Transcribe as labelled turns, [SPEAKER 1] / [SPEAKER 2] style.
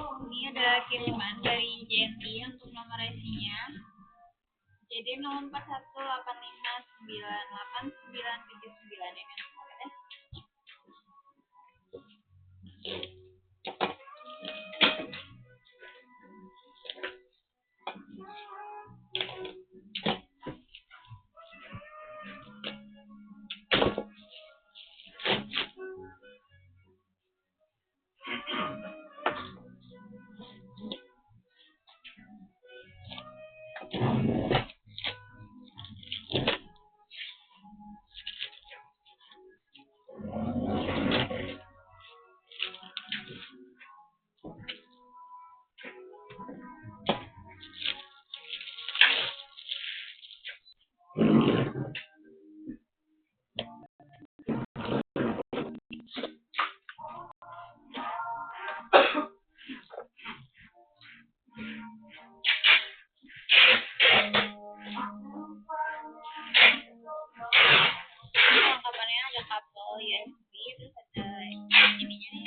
[SPEAKER 1] Ini ada kiriman dari JNT untuk nomor IC-nya. JD 0418598979 ini. Kelengkapannya ada kabel USB, terus ada ininya nih,